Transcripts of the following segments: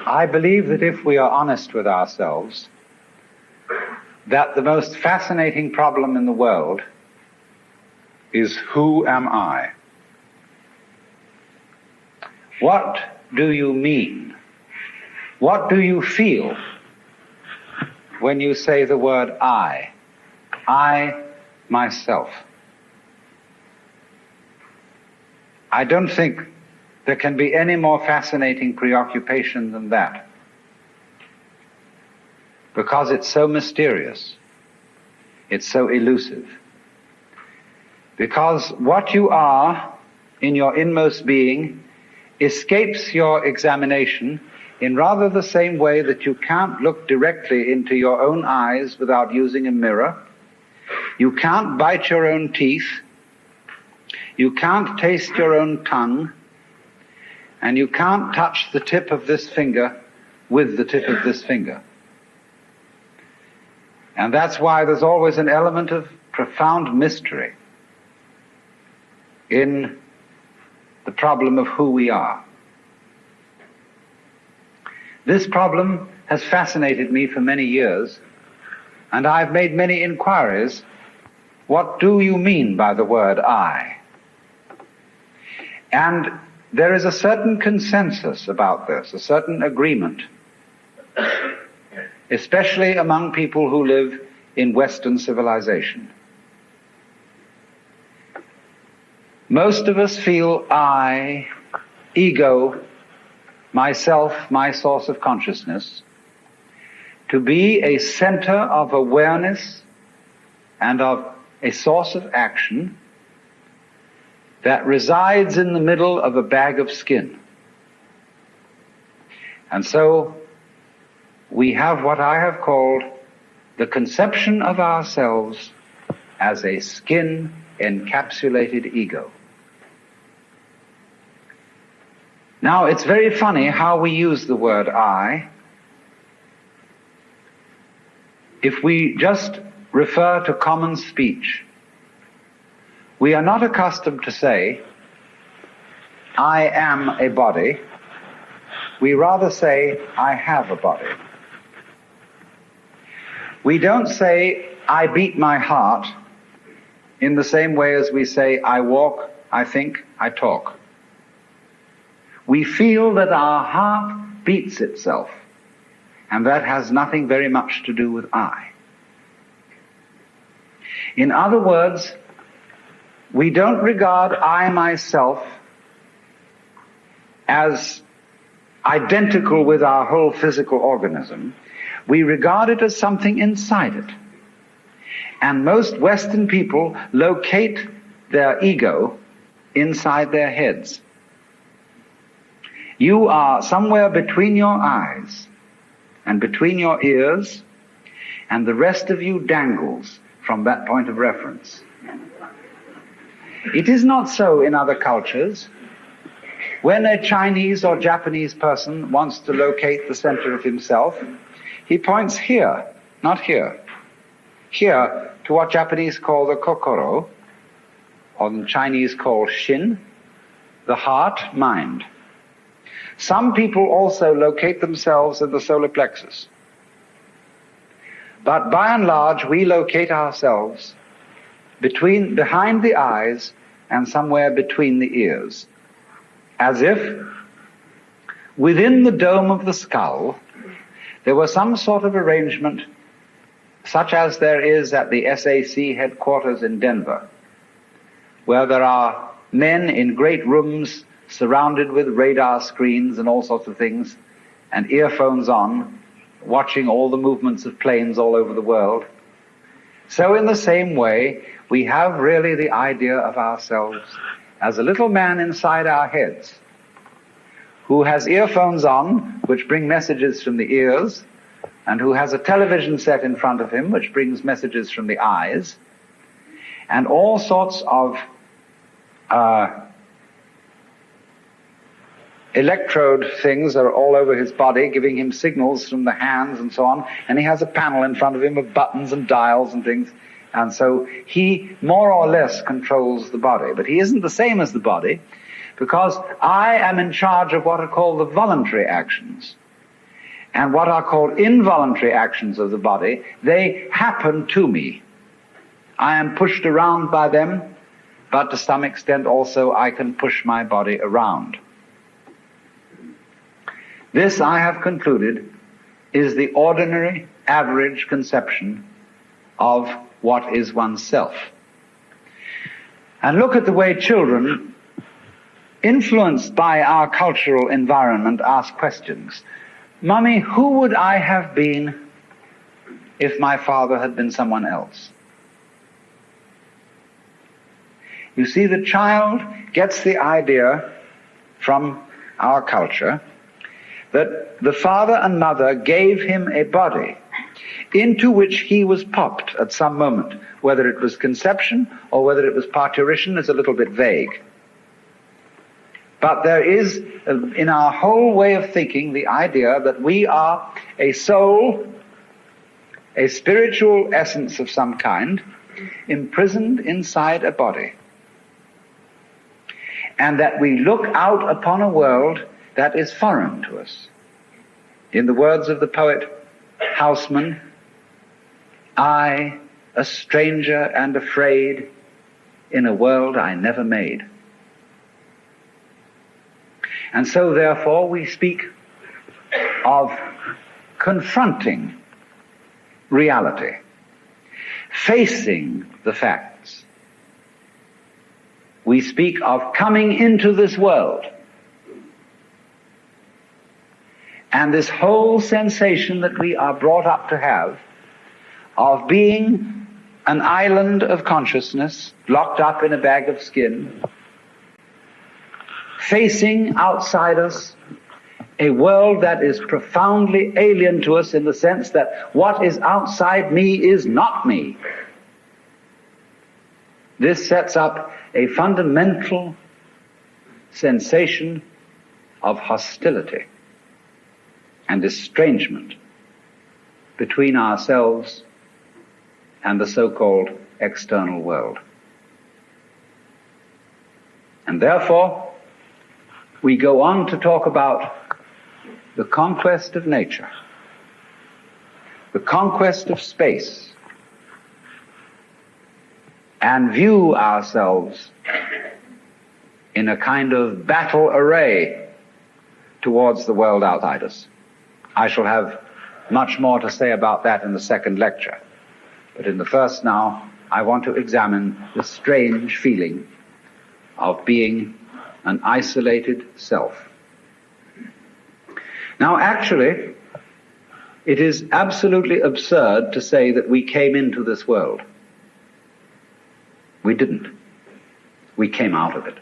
I believe that if we are honest with ourselves, that the most fascinating problem in the world is, who am I? What do you mean? What do you feel when you say the word I? I, myself. I don't think there can be any more fascinating preoccupation than that, because it's so mysterious, it's so elusive. Because what you are in your inmost being escapes your examination in rather the same way that you can't look directly into your own eyes without using a mirror. You can't bite your own teeth. You can't taste your own tongue. And you can't touch the tip of this finger with the tip of this finger. And that's why there's always an element of profound mystery in the problem of who we are. This problem has fascinated me for many years, and I've made many inquiries. What do you mean by the word I? And there is a certain consensus about this, a certain agreement, especially among people who live in Western civilization. Most of us feel I, ego, myself, my source of consciousness, to be a center of awareness and of a source of action that resides in the middle of a bag of skin. And so we have what I have called the conception of ourselves as a skin-encapsulated ego. Now, it's very funny how we use the word I. If we just refer to common speech, we are not accustomed to say, I am a body. We rather say, I have a body. We don't say, I beat my heart, in the same way as we say, I walk, I think, I talk. We feel that our heart beats itself, and that has nothing very much to do with I. In other words, we don't regard I myself as identical with our whole physical organism. We regard it as something inside it. And most Western people locate their ego inside their heads. You are somewhere between your eyes and between your ears, and the rest of you dangles from that point of reference. It is not so in other cultures. When a Chinese or Japanese person wants to locate the center of himself, he points here, not here. Here to what Japanese call the kokoro, or the Chinese call shin, the heart, mind. Some people also locate themselves in the solar plexus. But by and large, we locate ourselves behind the eyes and somewhere between the ears, as if within the dome of the skull there was some sort of arrangement such as there is at the SAC headquarters in Denver, where there are men in great rooms surrounded with radar screens and all sorts of things, and earphones on, watching all the movements of planes all over the world. So in the same way, we have really the idea of ourselves as a little man inside our heads, who has earphones on, which bring messages from the ears, and who has a television set in front of him, which brings messages from the eyes, and all sorts of electrode things are all over his body, giving him signals from the hands and so on, and he has a panel in front of him of buttons and dials and things, and so he more or less controls the body. But he isn't the same as the body, because I am in charge of what are called the voluntary actions. and what are called involuntary actions of the body, they happen to me. I am pushed around by them, but to some extent also I can push my body around. This, I have concluded, is the ordinary, average conception of what is oneself. And look at the way children, influenced by our cultural environment, ask questions. Mummy, who would I have been if my father had been someone else? You see, the child gets the idea from our culture that the father and mother gave him a body into which he was popped at some moment. Whether it was conception or whether it was parturition is a little bit vague. But there is, in our whole way of thinking, the idea that we are a soul, a spiritual essence of some kind, imprisoned inside a body. And that we look out upon a world that is foreign to us. In the words of the poet Houseman, I, a stranger and afraid, in a world I never made. And so therefore we speak of confronting reality, facing the facts. We speak of coming into this world. And this whole sensation that we are brought up to have of being an island of consciousness locked up in a bag of skin, facing outside us a world that is profoundly alien to us in the sense that what is outside me is not me. This sets up a fundamental sensation of hostility and estrangement between ourselves and the so-called external world. And therefore, we go on to talk about the conquest of nature, the conquest of space, and view ourselves in a kind of battle array towards the world outside us. I shall have much more to say about that in the second lecture. But in the first now, I want to examine the strange feeling of being an isolated self. Now, actually, it is absolutely absurd to say that we came into this world. We didn't. We came out of it.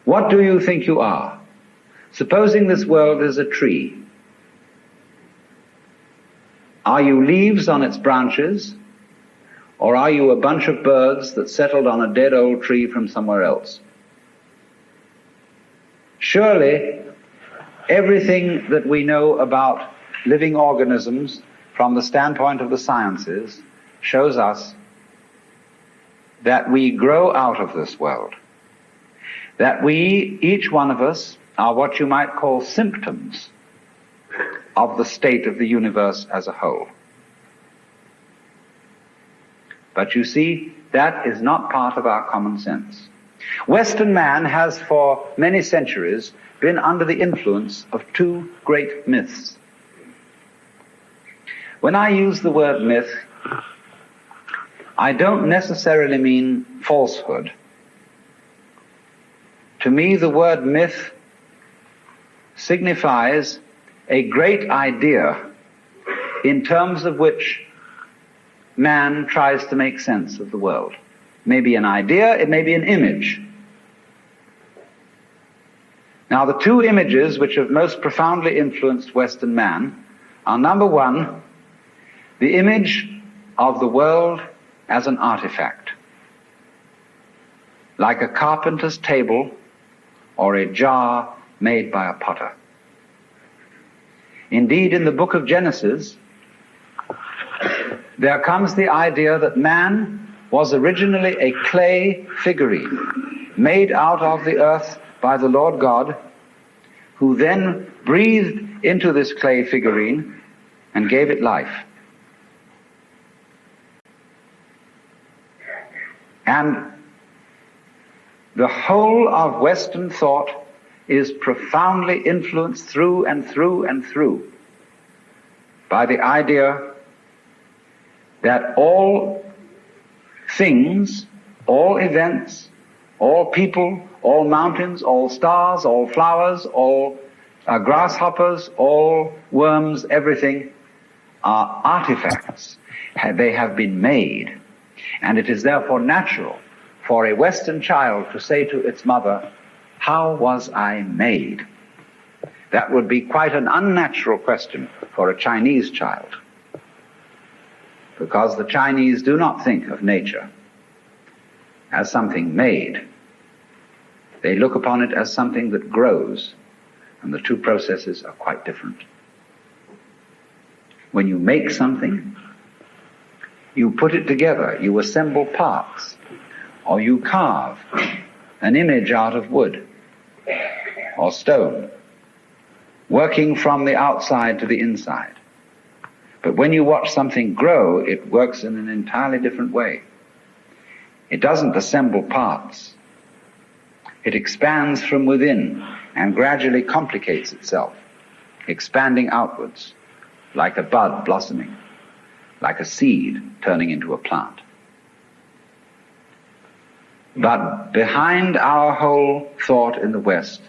What do you think you are? Supposing this world is a tree. Are you leaves on its branches, or are you a bunch of birds that settled on a dead old tree from somewhere else? Surely, everything that we know about living organisms from the standpoint of the sciences shows us that we grow out of this world, that we, each one of us, are what you might call symptoms of the state of the universe as a whole. But you see, that is not part of our common sense. Western man has for many centuries been under the influence of two great myths. When I use the word myth, I don't necessarily mean falsehood. To me, the word myth signifies a great idea in terms of which man tries to make sense of the world. It may be an idea, it may be an image. Now, the two images which have most profoundly influenced Western man are, number one, the image of the world as an artifact, like a carpenter's table or a jar made by a potter. Indeed, in the book of Genesis, there comes the idea that man was originally a clay figurine made out of the earth by the Lord God, who then breathed into this clay figurine and gave it life. And the whole of Western thought is profoundly influenced through and through and through by the idea that all things, all events, all people, all mountains, all stars, all flowers, all grasshoppers, all worms, everything are artifacts. They have been made. And it is therefore natural for a Western child to say to its mother, "How was I made?" That would be quite an unnatural question for a Chinese child, because the Chinese do not think of nature as something made. They look upon it as something that grows, and the two processes are quite different. When you make something, you put it together, you assemble parts, or you carve an image out of wood or stone, working from the outside to the inside. But when you watch something grow, it works in an entirely different way. It doesn't assemble parts. It expands from within and gradually complicates itself, expanding outwards, like a bud blossoming, like a seed turning into a plant. But behind our whole thought in the West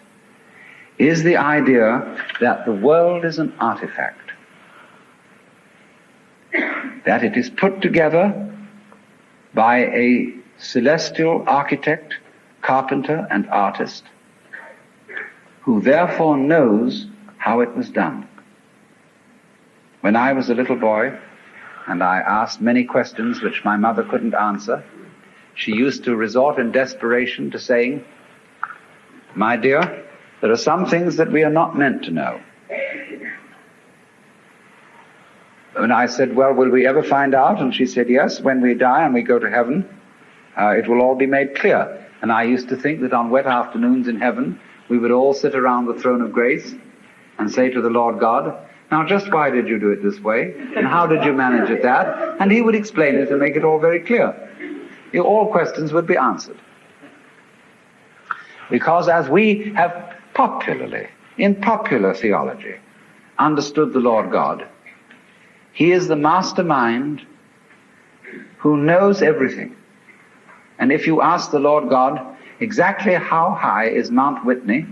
is the idea that the world is an artifact, that it is put together by a celestial architect, carpenter, and artist, who therefore knows how it was done. When I was a little boy, and I asked many questions which my mother couldn't answer, she used to resort in desperation to saying, "My dear, there are some things that we are not meant to know." And I said, "Well, will we ever find out?" And she said, "Yes, when we die and we go to heaven, it will all be made clear." And I used to think that on wet afternoons in heaven, we would all sit around the throne of grace and say to the Lord God, "Now just why did you do it this way? And how did you manage it that?" And he would explain it and make it all very clear. All questions would be answered. Because as we have popularly, in popular theology, understood the Lord God, he is the mastermind who knows everything. And if you ask the Lord God exactly how high is Mount Whitney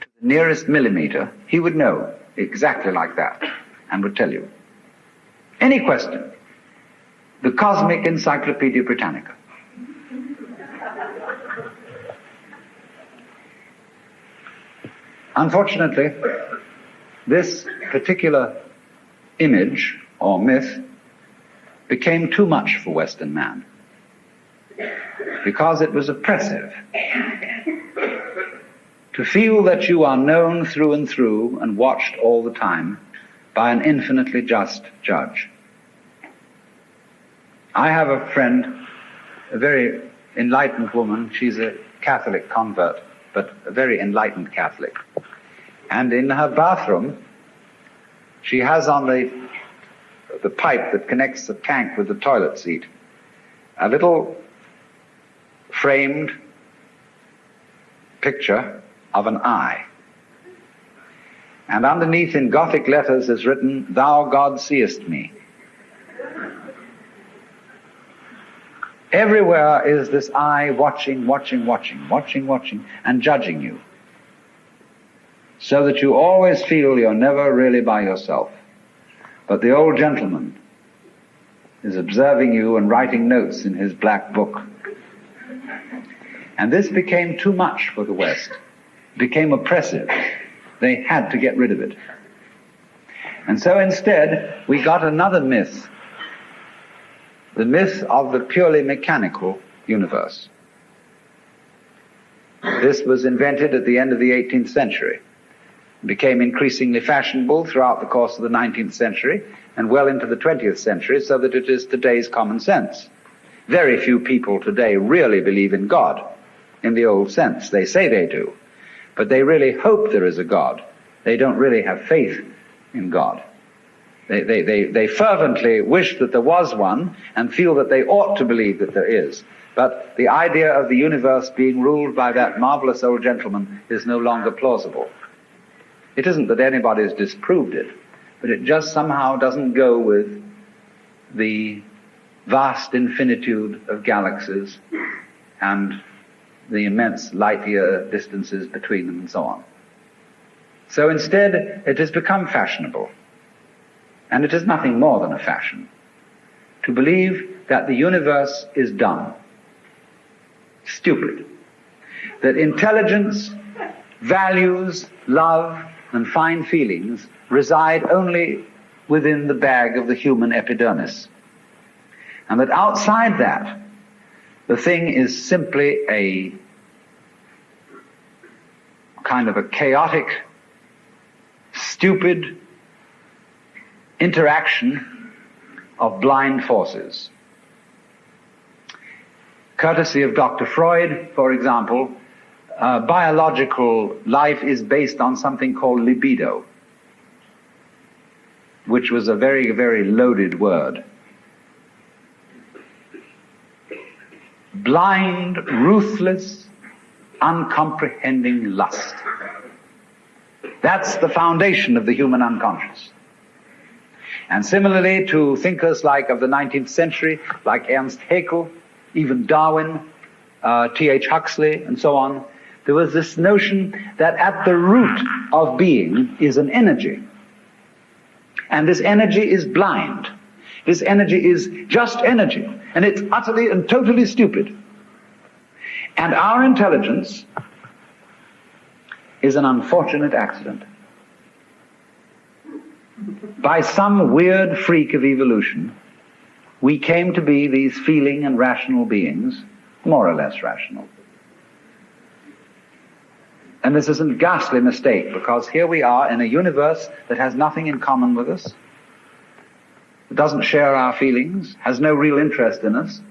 to the nearest millimeter, he would know exactly like that and would tell you. Any question. The Cosmic Encyclopedia Britannica. Unfortunately, this particular image or myth became too much for Western man, because it was oppressive. To feel that you are known through and through and watched all the time by an infinitely just judge. I have a friend, a very enlightened woman. She's a Catholic convert, but a very enlightened Catholic. And in her bathroom, she has on the pipe that connects the tank with the toilet seat a little framed picture of an eye. And underneath in Gothic letters is written, "Thou God seest me." Everywhere is this eye watching, and judging you, so that you always feel you're never really by yourself. But the old gentleman is observing you and writing notes in his black book. And this became too much for the West. It became oppressive. They had to get rid of it. And so instead, we got another myth, the myth of the purely mechanical universe. This was invented at the end of the 18th century. It became increasingly fashionable throughout the course of the 19th century and well into the 20th century, so that it is today's common sense. Very few people today really believe in God in the old sense. They say they do. but they really hope there is a God. They don't really have faith in God. They fervently wish that there was one and feel that they ought to believe that there is. But the idea of the universe being ruled by that marvelous old gentleman is no longer plausible. It isn't that anybody has disproved it, but it just somehow doesn't go with the vast infinitude of galaxies and the immense light-year distances between them and so on. So instead, it has become fashionable, and it is nothing more than a fashion, to believe that the universe is dumb, stupid, that intelligence, values, love, and fine feelings reside only within the bag of the human epidermis, and that outside that, the thing is simply a kind of a chaotic, stupid interaction of blind forces. Courtesy of Dr. Freud, for example, biological life is based on something called libido, which was a very, very loaded word. Blind, ruthless, uncomprehending lust. That's the foundation of the human unconscious. And similarly to thinkers like of the 19th century, like Ernst Haeckel, even Darwin, T.H. Huxley, and so on, there was this notion that at the root of being is an energy. And this energy is blind. This energy is just energy. And it's utterly and totally stupid. And our intelligence is an unfortunate accident. By some weird freak of evolution, we came to be these feeling and rational beings, more or less rational. And this is a ghastly mistake, because here we are in a universe that has nothing in common with us, doesn't share our feelings, has no real interest in us.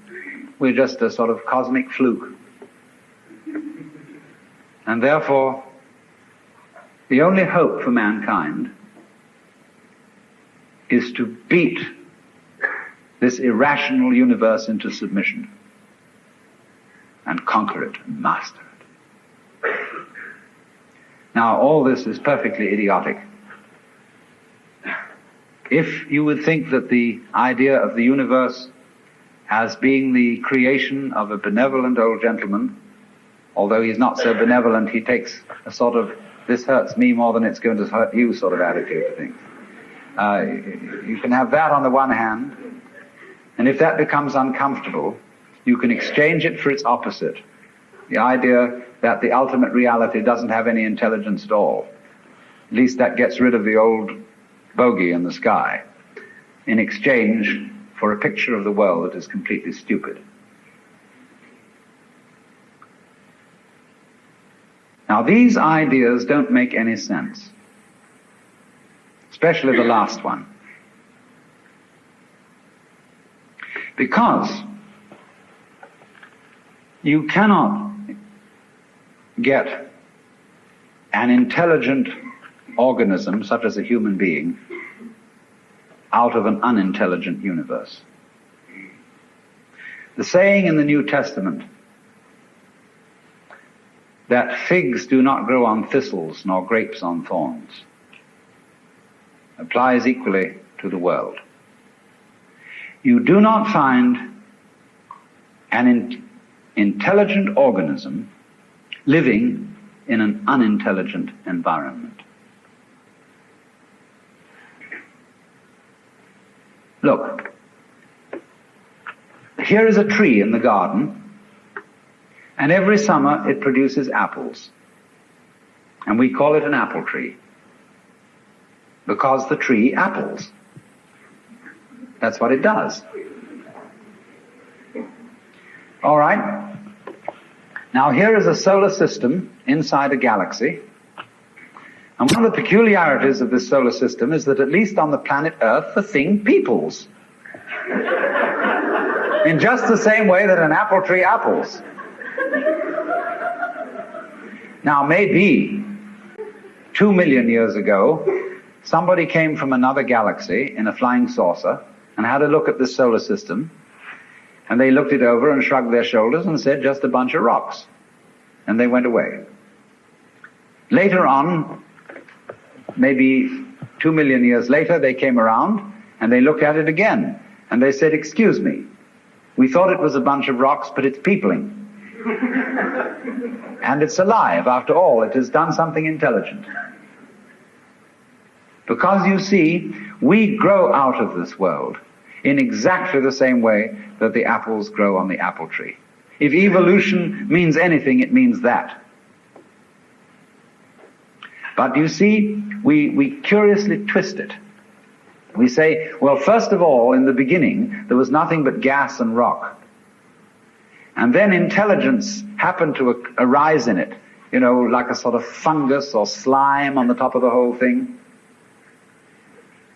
We're just a sort of cosmic fluke. And therefore, the only hope for mankind is to beat this irrational universe into submission and conquer it and master it. Now, all this is perfectly idiotic. If you would think that the idea of the universe as being the creation of a benevolent old gentleman, although he's not so benevolent, he takes a sort of, this hurts me more than it's going to hurt you sort of attitude to things. You can have that on the one hand, and if that becomes uncomfortable, you can exchange it for its opposite, the idea that the ultimate reality doesn't have any intelligence at all. At least that gets rid of the old bogey in the sky, in exchange for a picture of the world that is completely stupid. Now, these ideas don't make any sense, especially the last one, because you cannot get an intelligent organism, such as a human being, out of an unintelligent universe. The saying in the New Testament that figs do not grow on thistles nor grapes on thorns applies equally to the world. You do not find an intelligent organism living in an unintelligent environment. Look, here is a tree in the garden, and every summer it produces apples. And we call it an apple tree, because the tree apples. That's what it does. All right. Now here is a solar system inside a galaxy. And one of the peculiarities of this solar system is that at least on the planet Earth, the thing peoples. In just the same way that an apple tree apples. Now maybe 2 million years ago, somebody came from another galaxy in a flying saucer and had a look at the solar system, and they looked it over and shrugged their shoulders and said, just a bunch of rocks. And they went away. Later on, maybe 2 million years later, they came around and they looked at it again. And they said, excuse me, we thought it was a bunch of rocks, but it's peopling. And it's alive. After all, it has done something intelligent. Because you see, we grow out of this world in exactly the same way that the apples grow on the apple tree. If evolution means anything, it means that. But you see, we curiously twist it. We say, well, first of all, in the beginning, there was nothing but gas and rock. And then intelligence happened to arise in it, you know, like a sort of fungus or slime on the top of the whole thing.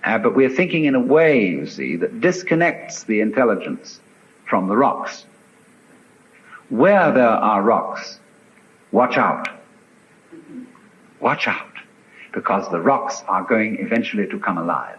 But we're thinking in a way, you see, that disconnects the intelligence from the rocks. Where there are rocks, watch out. Watch out, because the rocks are going eventually to come alive.